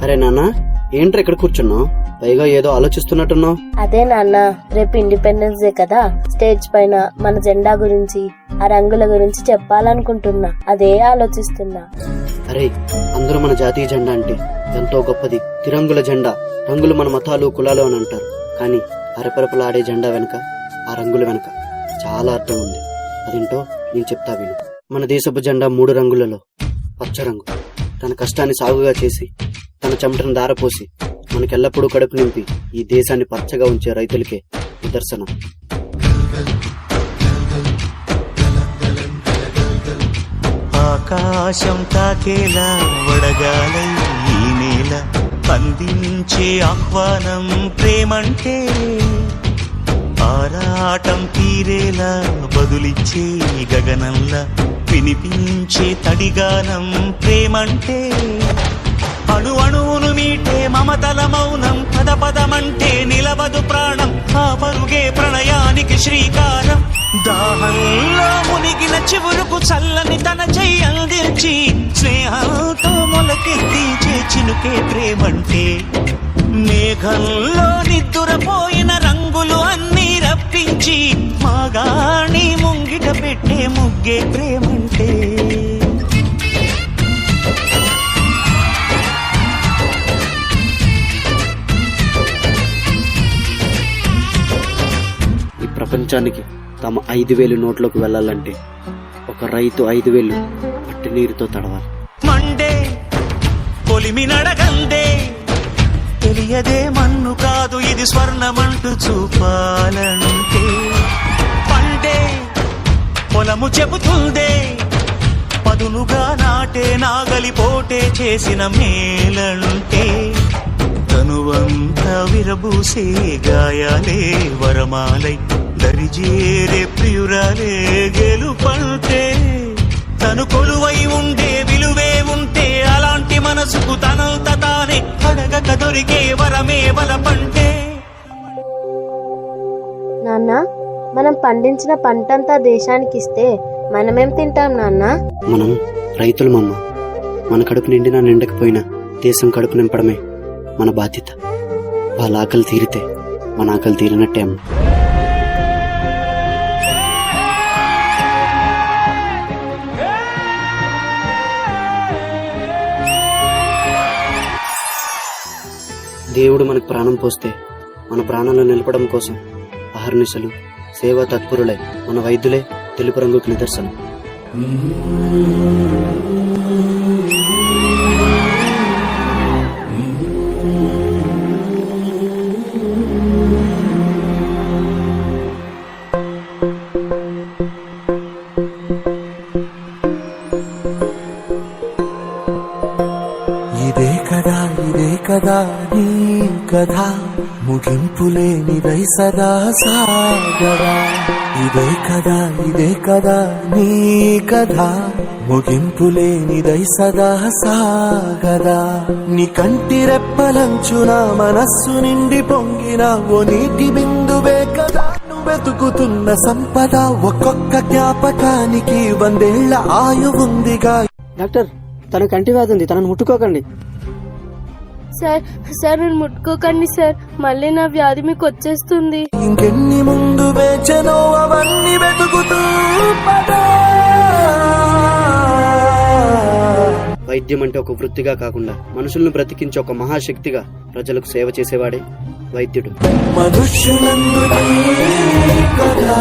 అరే నాన్న, ఏంట్రా ఇక్కడ కూర్చున్నావు? పైగా ఏదో ఆలోచిస్తున్నట్టున్నావు. అదే నాన్న, రేపు ఇండిపెండెన్స్ డే కదా, స్టేజ్ పైన మన జెండా గురించి, ఆ రంగుల గురించి చెప్పాలనుకుంటున్నా. అదే ఆలోచిస్తున్నా. అరే, అందరూ మన జాతీయ జెండా అంటే ఎంతో గొప్పది. తిరంగుల జెండా. రంగులు మన మతాలు, కులాలు అని అంటారు, కానీ అరెపరపలాడే జెండా వెనక, ఆ రంగుల వెనక చాలా అర్థం ఉంది. అదేంటో నేను చెప్తా విను. మన దేశపు జెండా 3 రంగులలో పచ్చ రంగు. తన కష్టాన్ని సాగుగా చేసి, తన చెమటను దారపోసి, మనకెల్లప్పుడూ కడుపు నింపి ఈ దేశాన్ని పచ్చగా ఉంచే రైతులకే నిదర్శనం. ఆకాశం తాకేలా వడగాలై ఈ నేల అందించే ఆహ్వానం ప్రేమంటే, ఆరాటం తీరేలా బదులిచ్చే గగనంలా వినిపించే తడిగానం ప్రేమంటే, అణు అణువును మీటే మమతల మౌనం పద పదమంటే నిలవదు ప్రాణం, ఆ పరుగే ప్రణయానికి శ్రీకారం. దాహంలో మునిగిన చివురుకు చల్లని తన చెయ్యి అందించి, స్నేహంతో మొలకెత్తించే చినుకే ప్రేమంటే, మేఘంలో నిద్దురపోయిన రంగులు అన్నీ రప్పించి మాగాణి ముంగిట పెట్టే ముగ్గే ప్రేమంటే. ఈ ప్రపంచానికి తమ 5,000 నోట్లోకి వెళ్లాలంటే ఒక రైతు 5,000 పట్టి నీరుతో తడవాలి. మండే పొలిమి నడగందే, తెలియదే మన్ను కాదు ఇది స్వర్ణమంటూ చూపాలంటే, పండే పొలము చెబుతుందే పదునుగా నాటే నాగలి పోటే చేసిన మేలంటే, తనువంతా విరబూసే గాయాలే వరమాలై దరిజేరే ప్రియురాలే గెలుపంటే, తను కొలువై ఉండే విలువే ఉంటే అలాంటి మనసుకు తనంత తానే అడగక దొరికే వరమే బలపంటే. నాన్న, మనం పండించిన పంటంతా దేశానికి ఇస్తే మనమేం తింటాం నాన్న? మనం రైతులమమ్మ. మన కడుపు నిండినా నిండకపోయినా దేశం కడుపు నింపడమే మన బాధ్యత. వాళ్ళ ఆకలి తీరితే మన ఆకలి తీరినట్టే అమ్మ. దేవుడు మనకు ప్రాణం పోస్తే మన ప్రాణాలను నిలపడం కోసం అహర్నిశలు సేవా తత్పరులై మన వైద్యులే తెలుపు రంగుకు నిదర్శనం. ఇదే కదా నీ కథ, ముగింపులేనిదై సదా సాగరా. ఇదే కదా నీ కథ, ముగింపులేనిదై సదా సాగరా. నీ కంటి రెప్పలంచున మనస్సు నిండి పొంగిన ఓ నీటి బిందువే కదా వెతుకుతున్న సంపద. ఒక్కొక్క జ్ఞాపకానికి 100 ఏళ్ల ఆయువుందిగా. డాక్టర్, తన కంటి వ్యాధి ఉంది, తనను ముట్టుకోకండి. సార్ నేను ముట్టుకోకండి సార్, మళ్ళీ నా వ్యాధి మీకు వచ్చేస్తుంది. ఇంకెన్ని ముందు వేచనో అవన్నీ వెతుకుతూ పదా. వైద్యం అంటే ఒక వృత్తిగా కాకుండా మనుషులను బ్రతికించే ఒక మహాశక్తిగా ప్రజలకు సేవ చేసేవాడే వైద్యుడు. మనుష్యులందు కదా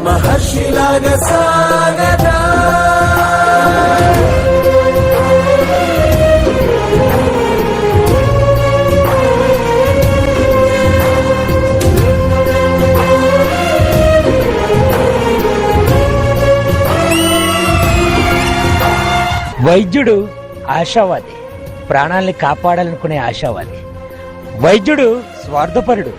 మహర్షిలాగా సాగదా. వైద్యుడు ఆశావాది, ప్రాణాల్ని కాపాడాలనుకునే ఆశావాది. వైద్యుడు స్వార్థపరుడు,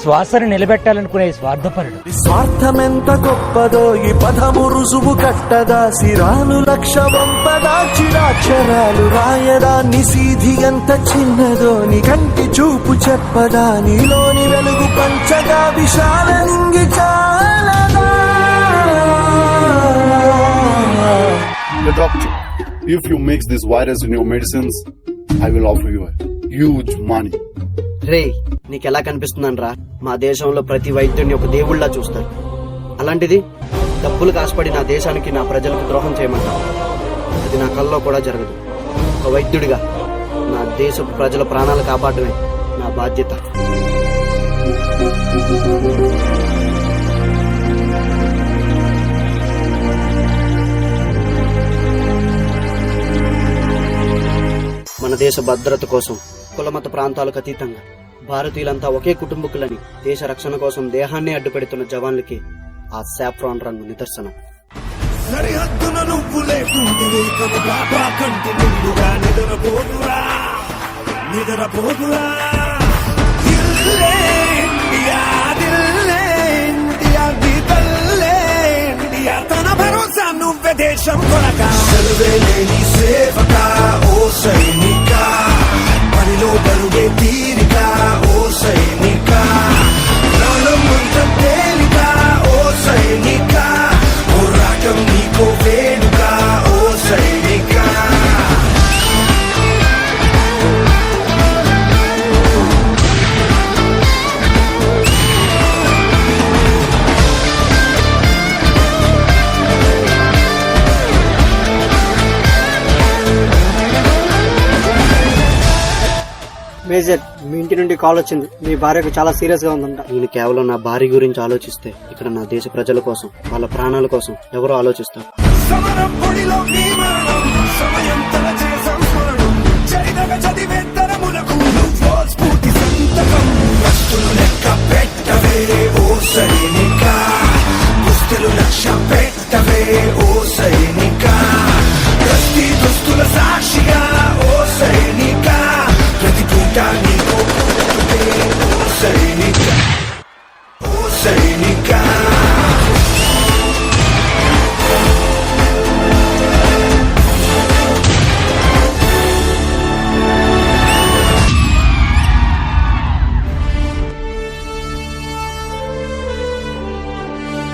శ్వాసను నిలబెట్టాలనుకునే స్వార్థపరుడు. స్వార్థమెంత గొప్పదో ఈ పదము రుజువు కట్టదా. సిరాలు లక్ష వంపదా, చిరాక్షరాలు రాయదా. నిసీధి ఎంత చిన్నదో నీ కంటి చూపు చెప్పదా. నీలోని వెలుగు పంచగా విశాల నింగి చాలదా. The doctor, if you mix this virus in your medicines, I will offer you a huge money. రే, నీకెలా కనిపిస్తుందని రా? మా దేశంలో ప్రతి వైద్యుడిని ఒక దేవుళ్లా చూస్తారు. అలాంటిది డబ్బులు కాసుపడి నా దేశానికి, నా ప్రజలకు ద్రోహం చేయమంటారు. అది నా కల్లో కూడా జరగదు. ఒక వైద్యుడిగా నా దేశ ప్రజల ప్రాణాలు కాపాడమే నా బాధ్యత. మన దేశ భద్రత కోసం కులమత ప్రాంతాలకు అతీతంగా భారతీయులంతా ఒకే కుటుంబకులని దేశ రక్షణ కోసం దేహాన్ని అడ్డుపెడుతున్న జవాన్లకి ఆ సాఫ్రాన్ రంగు నిదర్శనం. సరిహద్దున నువ్వు లేకుంటే బాబా కంటి నిండుగా నిద్రపోదురా దిల్లే ఇండియా, దిల్లే ఇండియా, దిల్లే ఇండియా, తన భరోసా నువ్వే దేశం కొనక. సెలవే లేని సేవక ఓ సైనిక, పనిలో బరువే తీరిక ఓ సైనిక, ప్రాణం అంత తేలిక ఓ సైనిక, పోరాటం నీకో వేడుక ఓ సైనిక. మేజర్, మీ ఇంటి నుండి కాల్ వచ్చింది. మీ భార్యకు చాలా సీరియస్ గా ఉందంట. నేను కేవలం నా భార్య గురించి ఆలోచిస్తే ఇక్కడ నా దేశ ప్రజల కోసం, వాళ్ళ ప్రాణాల కోసం ఎవరో ఆలోచిస్తారు. సమరం పొడిలో నీ మరణం, సమయం తలచే సంస్మరణం, చరితగ చదివే తరములకు నువ్వో స్ఫూర్తి సంతకం. వస్తులు లెక్క పెట్టవే ఓ సైనిక, పుస్తులు లక్ష్య పెట్టవే ఓ సైనిక, ప్రతి దుస్తుల సాక్షిగా ఓ సైనిక, ప్రతి పూట నీకో పుట్టుకే ఓ సైనిక, ఓ సైనిక.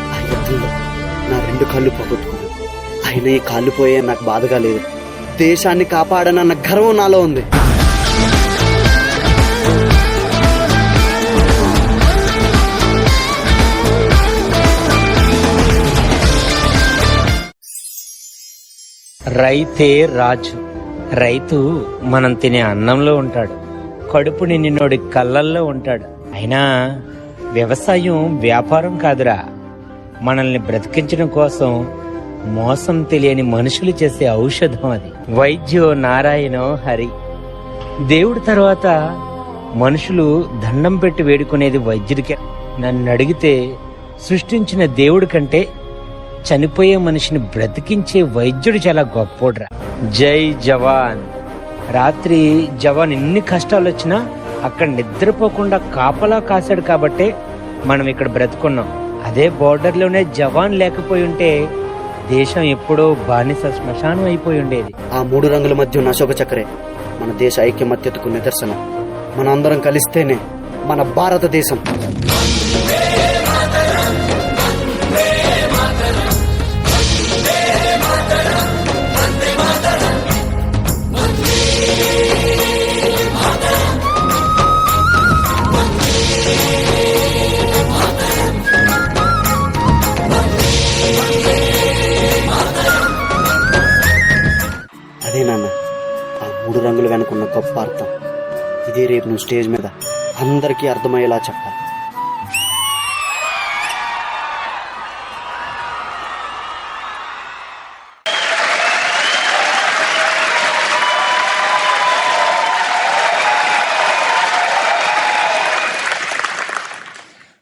ఆ యుద్ధంలో నా 2 కాళ్ళు పోగొట్టుకున్నాను. అయినా ఈ కాళ్ళు పోయే నాకు బాధగా లేదు. దేశాన్ని కాపాడనన్న గర్వం నాలో ఉంది. రైతే రాజు. రైతు మనం తినే అన్నంలో ఉంటాడు, కడుపు నిండినోడి కళ్ళల్లో ఉంటాడు. అయినా వ్యవసాయం వ్యాపారం కాదురా, మనల్ని బ్రతికించడం కోసం మోసం తెలియని మనుషులు చేసే ఔషధం అది. వైద్యో నారాయణో హరి. దేవుడి తర్వాత మనుషులు దండం పెట్టి వేడుకునేది వైద్యుడికే. నన్ను అడిగితే సృష్టించిన దేవుడి కంటే చనిపోయే మనిషిని బ్రతికించే వైద్యుడు చాలా గొప్పోడ్రా. జై జవాన్. రాత్రి జవాన్ ఎన్ని కష్టాలు వచ్చినా అక్కడ నిద్రపోకుండా కాపలా కాశాడు కాబట్టే మనం ఇక్కడ బ్రతుకున్నాం. అదే బోర్డర్లోనే జవాన్ లేకపోయి ఉంటే దేశం ఎప్పుడో బానిస శ్మశానం అయిపోయి ఉండేది. ఆ 3 రంగుల మధ్య ఉన్న అశోక చక్రే మన దేశ ఐక్యమత్యతకు నిదర్శనం. మనందరం కలిస్తేనే మన భారతదేశం. అదే నాన్న ఆ 3 రంగులు వెనుకున్న గొప్ప అర్థం. ఇదే రేపు నువ్వు స్టేజ్ మీద అందరికీ అర్థమయ్యేలా చెప్పాలి.